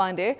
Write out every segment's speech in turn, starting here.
Kamande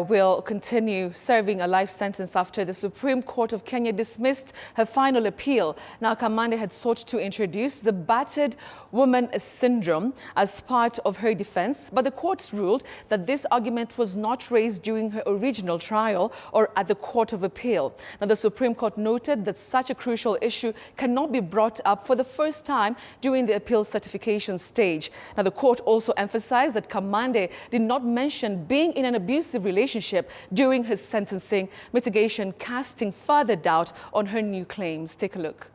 will continue serving a life sentence after the Supreme Court of Kenya dismissed her final appeal. Now, Kamande had sought to introduce the battered woman syndrome as part of her defense, but the court ruled that this argument was not raised during her original trial or at the Court of Appeal. Now, the Supreme Court noted that such a crucial issue cannot be brought up for the first time during the appeal certification stage. Now, the court also emphasized that Kamande did not mention being in an abusive relationship during his sentencing, mitigation casting further doubt on her new claims. Take a look.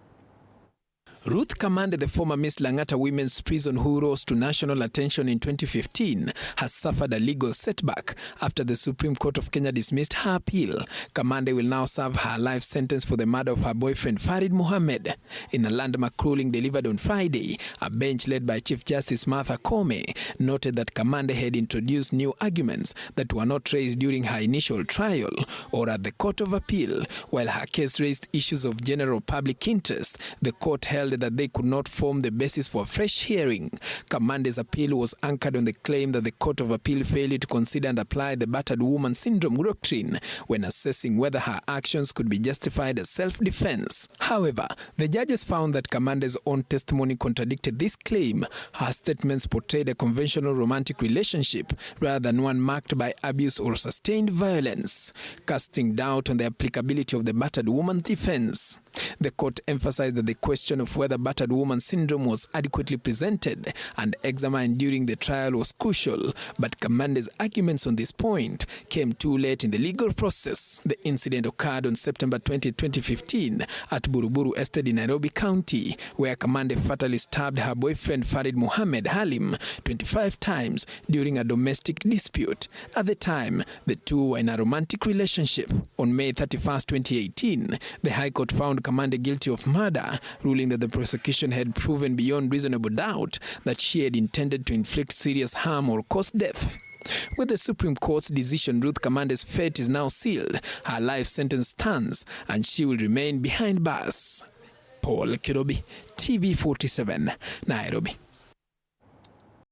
Ruth Kamande, the former Miss Langata Women's Prison who rose to national attention in 2015, has suffered a legal setback after the Supreme Court of Kenya dismissed her appeal. Kamande will now serve her life sentence for the murder of her boyfriend Farid Mohammed. In a landmark ruling delivered on Friday, a bench led by Chief Justice Martha Koome noted that Kamande had introduced new arguments that were not raised during her initial trial or at the Court of Appeal. While her case raised issues of general public interest, the court held that they could not form the basis for a fresh hearing. Kamande's appeal was anchored on the claim that the Court of Appeal failed to consider and apply the battered woman syndrome doctrine when assessing whether her actions could be justified as self-defense. However, the judges found that Kamande's own testimony contradicted this claim. Her statements portrayed a conventional romantic relationship rather than one marked by abuse or sustained violence, casting doubt on the applicability of the battered woman defense. The court emphasized that the question of whether battered woman syndrome was adequately presented and examined during the trial was crucial, but Kamande's arguments on this point came too late in the legal process. The incident occurred on September 20, 2015 at Buruburu Estate in Nairobi County, where Kamande fatally stabbed her boyfriend Farid Mohammed Halim 25 times during a domestic dispute. At the time, the two were in a romantic relationship. On May 31, 2018, the High Court found Kamande guilty of murder, ruling that the prosecution had proven beyond reasonable doubt that she had intended to inflict serious harm or cause death. With the Supreme Court's decision, Ruth Kamande's fate is now sealed. Her life sentence stands, and she will remain behind bars. Paul Kirobi, TV 47, Nairobi.